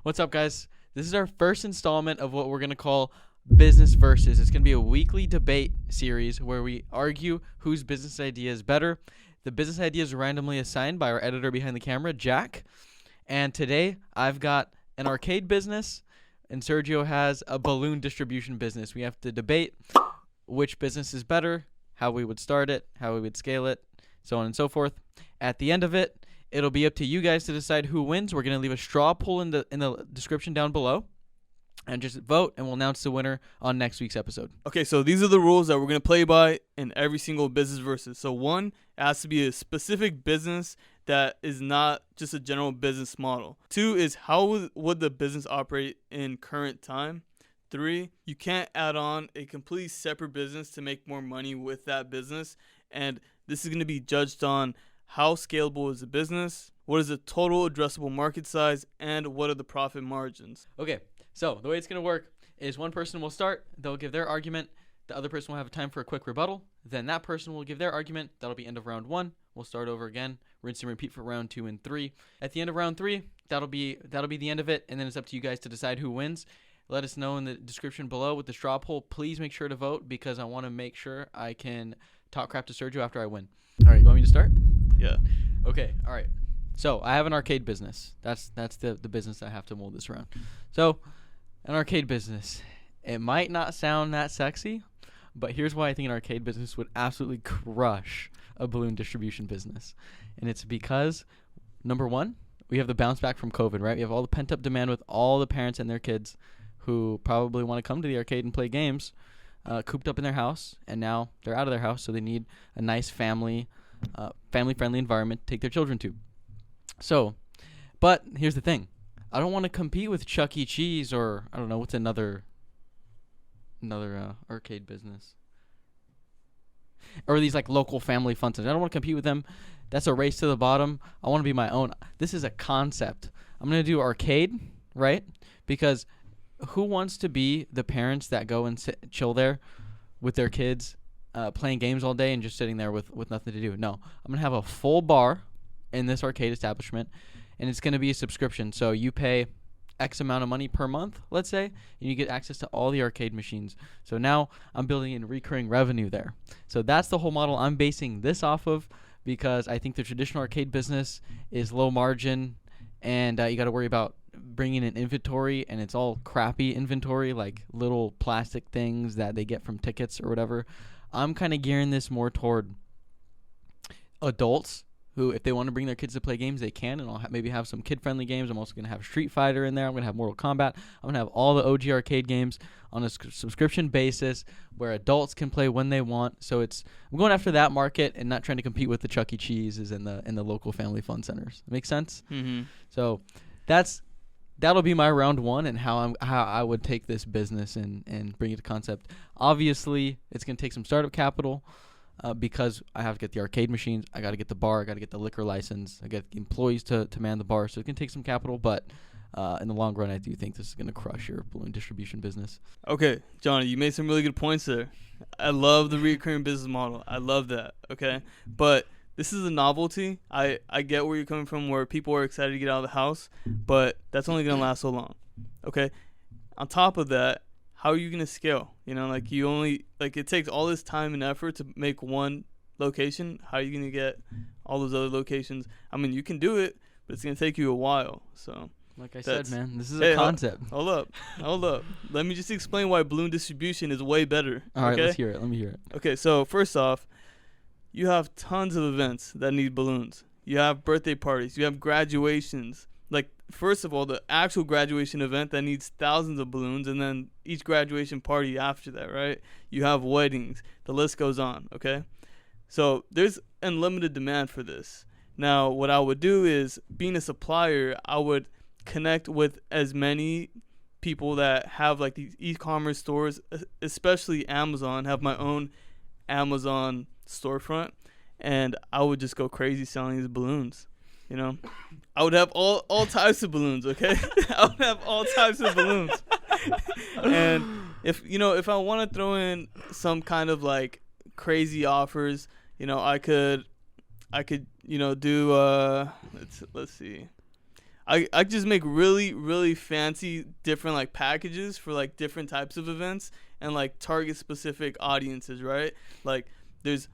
What's up, guys? This is our first installment of what we're going to call Business Versus. It's going to be a weekly debate series where we argue whose business idea is better. The business idea is randomly assigned by our editor behind the camera, Jack. And today, I've got an arcade business, and Sergio has a balloon distribution business. We have to debate which business is better, how we would start it, how we would scale it, so on and so forth. At the end of it, it'll be up to you guys to decide who wins. We're going to leave a straw poll in the description down below. And just vote, and we'll announce the winner on next week's episode. Okay, so these are the rules that we're going to play by in every single business versus. So one, it has to be a specific business that is not just a general business model. Two is how would the business operate in current time. Three, you can't add on a completely separate business to make more money with that business. And this is going to be judged on how scalable is the business, what is the total addressable market size, and what are the profit margins. Okay, so the way it's going to work is one person will start, they'll give their argument, the other person will have time for a quick rebuttal, then that person will give their argument, that'll be end of round 1, we'll start over again, rinse and repeat for round 2 and 3. At the end of round 3, that'll be the end of it, and then it's up to you guys to decide who wins. Let us know in the description below with the straw poll. Please make sure to vote because I want to make sure I can talk crap to Sergio after I win. All right, you want me to start? Yeah. Okay, all right. So I have an arcade business. That's the business I have to mold this around. So an arcade business. It might not sound that sexy, but here's why I think an arcade business would absolutely crush a balloon distribution business. And it's because, number one, we have the bounce back from COVID, right? We have all the pent-up demand with all the parents and their kids who probably want to come to the arcade and play games, cooped up in their house, and now they're out of their house, so they need a nice family-friendly environment to take their children to. So, but here's the thing. I don't want to compete with Chuck E. Cheese or, I don't know, what's another arcade business? Or these like local family fun centers. I don't want to compete with them. That's a race to the bottom. I want to be my own. This is a concept. I'm going to do arcade, right? Because who wants to be the parents that go and chill there with their kids playing games all day and just sitting there with nothing to do? No. I'm going to have a full bar in this arcade establishment, and it's going to be a subscription. So you pay X amount of money per month, let's say, and you get access to all the arcade machines. So now I'm building in recurring revenue there. So that's the whole model I'm basing this off of, because I think the traditional arcade business is low margin, and you got to worry about bringing in inventory, and it's all crappy inventory, like little plastic things that they get from tickets or whatever. I'm kind of gearing this more toward adults who, if they want to bring their kids to play games, they can, and I'll maybe have some kid-friendly games. I'm also going to have Street Fighter in there. I'm going to have Mortal Kombat. I'm going to have all the OG arcade games on a subscription basis where adults can play when they want. So I'm going after that market and not trying to compete with the Chuck E. Cheese's and the local family fun centers. Make sense? Mm-hmm. So that'll be my round 1 and how I would take this business and bring it to concept. Obviously, it's going to take some startup capital. Because I have to get the arcade machines, I got to get the bar, I got to get the liquor license, I got the employees to man the bar, so it can take some capital, but in the long run, I do think this is going to crush your balloon distribution business. Okay, Johnny, you made some really good points there. I love the recurring business model. I love that, okay? But this is a novelty. I get where you're coming from, where people are excited to get out of the house, but that's only going to last so long, okay? On top of that, how are you going to scale? You know, like it takes all this time and effort to make one location. How are you going to get all those other locations? I mean, you can do it, but it's going to take you a while. So, like I said, man, this is a concept. Hold up. Let me just explain why balloon distribution is way better. All right, let's hear it. Let me hear it. Okay, so first off, you have tons of events that need balloons. You have birthday parties. You have graduations. Like, first of all, the actual graduation event that needs thousands of balloons, and then each graduation party after that, right? You have weddings. The list goes on, okay? So there's unlimited demand for this. Now, what I would do is, being a supplier, I would connect with as many people that have, like, these e-commerce stores, especially Amazon, have my own Amazon storefront, and I would just go crazy selling these balloons. You know, I would have all types of balloons, okay? I would have all types of balloons. And if I want to throw in some kind of like crazy offers, I could do let's see. I just make really, really fancy different like packages for like different types of events and like target specific audiences, right? Like there's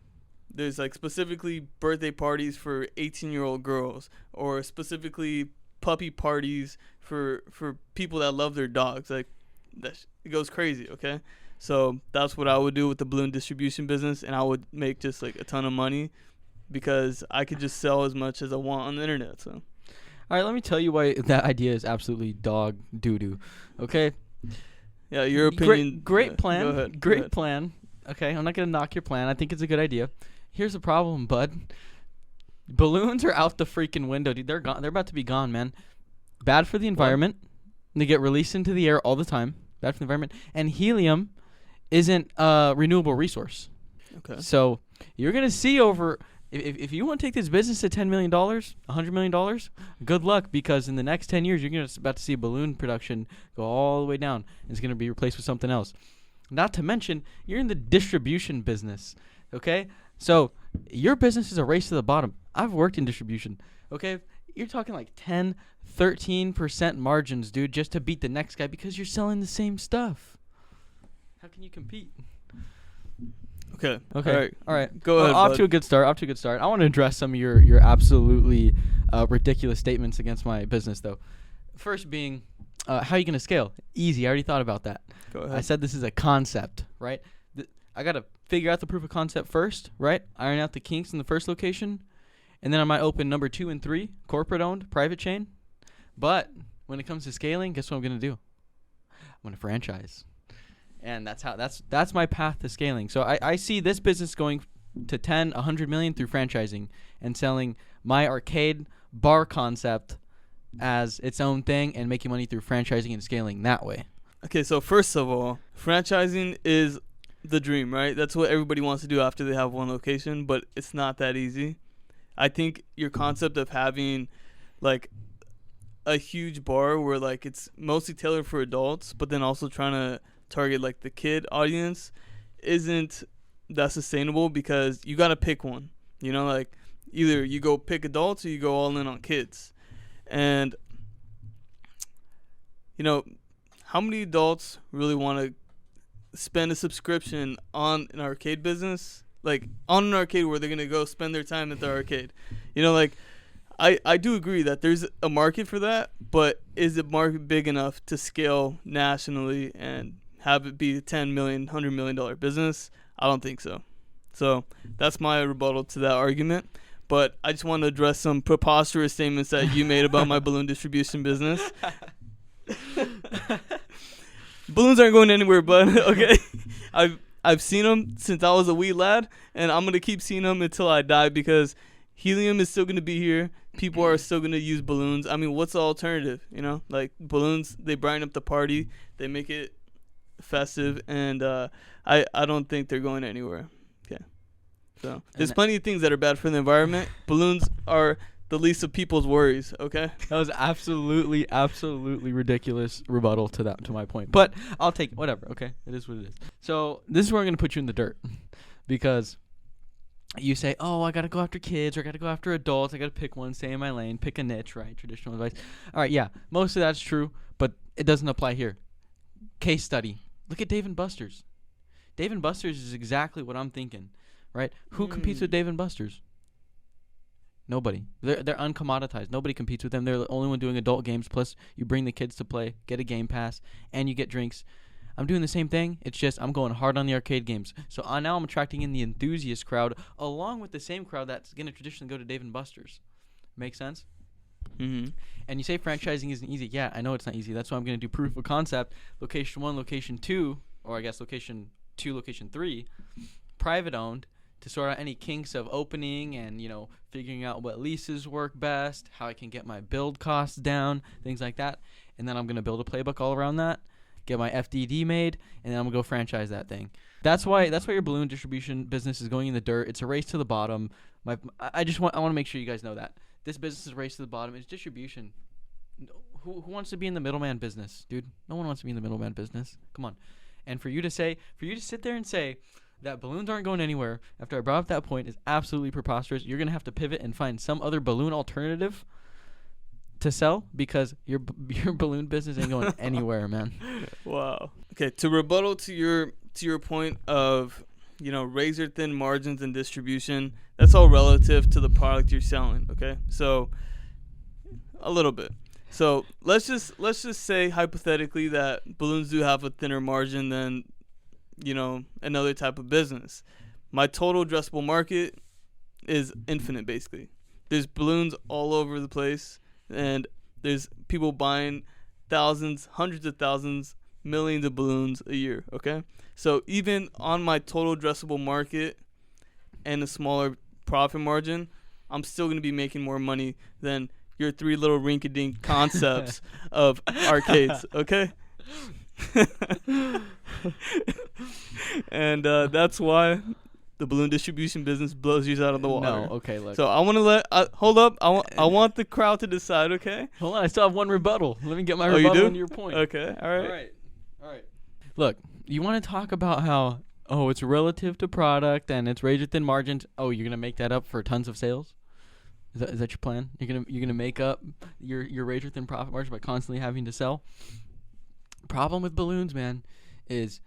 like specifically birthday parties for 18-year-old girls, or specifically puppy parties for people that love their dogs. Like it goes crazy, okay? So that's what I would do with the balloon distribution business, and I would make just like a ton of money because I could just sell as much as I want on the internet. So All right, let me tell you why that idea is absolutely dog doo-doo. Okay? yeah, your opinion. Great yeah, plan. Go ahead. Great plan. Okay, I'm not going to knock your plan. I think it's a good idea. Here's the problem, bud. Balloons are out the freaking window, dude. They're gone. They're about to be gone, man. Bad for the environment. They get released into the air all the time. Bad for the environment. And helium isn't a renewable resource. Okay. So you're going to see over... If you want to take this business to $10 million, $100 million, good luck, because in the next 10 years, you're about to see balloon production go all the way down. It's going to be replaced with something else. Not to mention, you're in the distribution business, okay? So your business is a race to the bottom. I've worked in distribution, okay? You're talking like 10, 13% margins, dude, just to beat the next guy because you're selling the same stuff. How can you compete? Okay. All right. Go ahead. Off to a good start. I want to address some of your absolutely ridiculous statements against my business, though. First being, how are you going to scale? Easy. I already thought about that. Go ahead. I said this is a concept, right? I got to figure out the proof of concept first, right? Iron out the kinks in the first location, and then I might open number 2 and 3, corporate-owned, private chain. But when it comes to scaling, guess what I'm going to do? I'm going to franchise. And that's my path to scaling. So I see this business going to 10, 100 million through franchising and selling my arcade bar concept as its own thing and making money through franchising and scaling that way. Okay, so first of all, franchising is the dream, right? That's what everybody wants to do after they have one location, but it's not that easy. I think your concept of having like a huge bar where like it's mostly tailored for adults, but then also trying to target like the kid audience isn't that sustainable, because you got to pick one, you know, like either you go pick adults or you go all in on kids. And you know, how many adults really want to spend a subscription on an arcade business, like on an arcade where they're going to go spend their time at the arcade? You know, like I do agree that there's a market for that, but is the market big enough to scale nationally and have it be a $10 million, $100 million business? I don't think so. So that's my rebuttal to that argument. But I just want to address some preposterous statements that you made about my balloon distribution business. Balloons aren't going anywhere, bud. Okay, I've seen them since I was a wee lad, and I'm gonna keep seeing them until I die, because helium is still gonna be here. People are still gonna use balloons. I mean, what's the alternative? You know, like balloons, they brighten up the party, they make it festive, and I don't think they're going anywhere. Okay, so there's plenty of things that are bad for the environment. Balloons are the least of people's worries. Okay, that was absolutely ridiculous rebuttal to my point, but I'll take it. Whatever. Okay, it is what it is. So this is where I'm gonna put you in the dirt, because you say, oh, I gotta go after kids, or I gotta go after adults, I gotta pick one, stay in my lane, pick a niche, right? Traditional advice. All right, yeah, most of that's true, but it doesn't apply here. Case study. Look at Dave & Buster's. Dave & Buster's is exactly what I'm thinking, right? Who competes with Dave & Buster's? Nobody. They're uncommoditized. Nobody competes with them. They're the only one doing adult games. Plus, you bring the kids to play, get a game pass, and you get drinks. I'm doing the same thing. It's just I'm going hard on the arcade games. So now I'm attracting in the enthusiast crowd, along with the same crowd that's going to traditionally go to Dave & Buster's. Make sense? Mm-hmm. And you say franchising isn't easy. Yeah, I know it's not easy. That's why I'm going to do proof of concept. Location 1, location 2, or I guess location 2, location 3, private owned, to sort out any kinks of opening and, you know, figuring out what leases work best, how I can get my build costs down, things like that. And then I'm going to build a playbook all around that, get my FDD made, and then I'm going to go franchise that thing. That's why your balloon distribution business is going in the dirt. It's a race to the bottom. I want to make sure you guys know that. This business is a race to the bottom. It's distribution. Who wants to be in the middleman business, dude? No one wants to be in the middleman business. Come on. And for you to sit there and say that balloons aren't going anywhere after I brought up that point is absolutely preposterous. You're going to have to pivot and find some other balloon alternative. to sell because your balloon business ain't going anywhere, man. Wow. Okay, to rebuttal to your point of, razor thin margins and distribution, that's all relative to the product you're selling, okay? So a little bit. So let's just say hypothetically that balloons do have a thinner margin than, another type of business. My total addressable market is infinite, basically. There's balloons all over the place, and there's people buying thousands, hundreds of thousands, millions of balloons a year, okay? So even on my total addressable market and a smaller profit margin, I'm still going to be making more money than your three little rinky-dink concepts of arcades, okay? And that's why the balloon distribution business blows you out of the water. No, okay, look. So I want to hold up. I want the crowd to decide, okay? Hold on, I still have one rebuttal. Let me get my Oh, you rebuttal do? into your point. Okay, all right. Look, you want to talk about how, it's relative to product and it's razor thin margins. Oh, you're going to make that up for tons of sales? Is that your plan? You're gonna make up your razor thin profit margin by constantly having to sell? Problem with balloons, man, is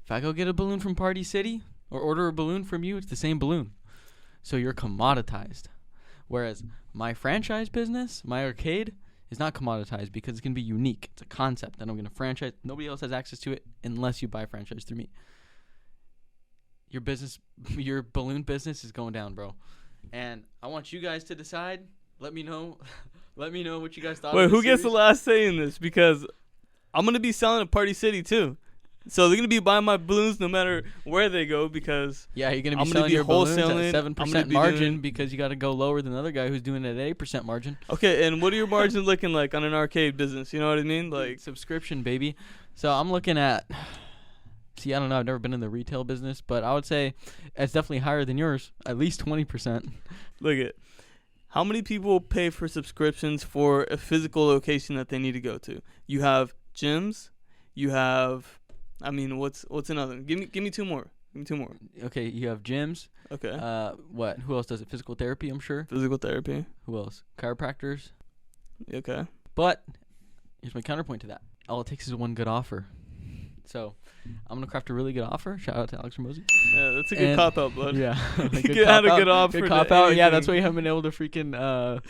if I go get a balloon from Party City or order a balloon from you, it's the same balloon. So you're commoditized. Whereas my franchise business, my arcade, is not commoditized because it's going to be unique. It's a concept that I'm going to franchise. Nobody else has access to it unless you buy a franchise through me. Your balloon business is going down, bro. And I want you guys to decide. Let me know. Let me know what you guys thought. Wait, of this who gets the series. last say in this? Because I'm going to be selling at Party City too. So they're going to be buying my balloons no matter where they go because Yeah, you're going to I'm be gonna selling be your balloons wholesaling. at I'm 7% gonna be margin doing- because you got to go lower than the other guy who's doing it at 8% margin. Okay, and what are your margins looking like on an arcade business? You know what I mean? Like, Subscription, baby. So I'm looking at... See, I don't know. I've never been in the retail business, but I would say it's definitely higher than yours. At least 20%. look at how many people pay for subscriptions for a physical location that they need to go to. You have gyms. You have, what's another? Give me two more. Give me two more. Okay, you have gyms. Okay. What? Who else does it? Physical therapy, I'm sure. Physical therapy. Who else? Chiropractors. Okay. But here's my counterpoint to that. All it takes is one good offer. So I'm gonna craft a really good offer. Shout out to Alex Ramosi. Yeah, that's a good cop out, bud. Yeah, You had a good offer. Good to cop out. Yeah, that's anything. why you haven't been able to freaking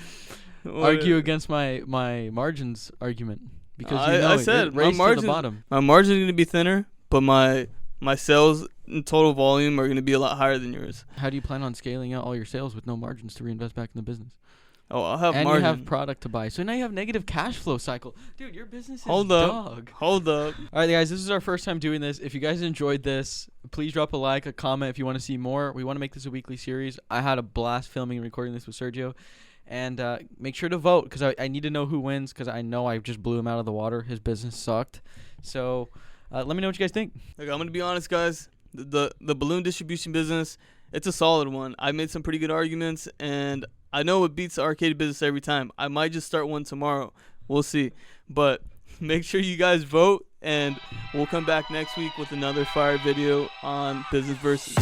What- argue against my margins argument because I said it my raced to margins. the bottom. My margins are going to be thinner, but my sales in total volume are going to be a lot higher than yours. How do you plan on scaling out all your sales with no margins to reinvest back in the business? Oh, I'll have And margin. you have product to buy, so now you have negative cash flow cycle. Dude, your business is Hold up. dog. Hold up. All right, guys, this is our first time doing this. If you guys enjoyed this, please drop a like, a comment if you want to see more. We want to make this a weekly series. I had a blast filming and recording this with Sergio. And make sure to vote because I need to know who wins because I know I just blew him out of the water. His business sucked. So let me know what you guys think. Look, I'm going to be honest, guys. The balloon distribution business, it's a solid one. I made some pretty good arguments, and I know it beats the arcade business every time. I might just start one tomorrow. We'll see. But make sure you guys vote, and we'll come back next week with another fire video on Business Versus.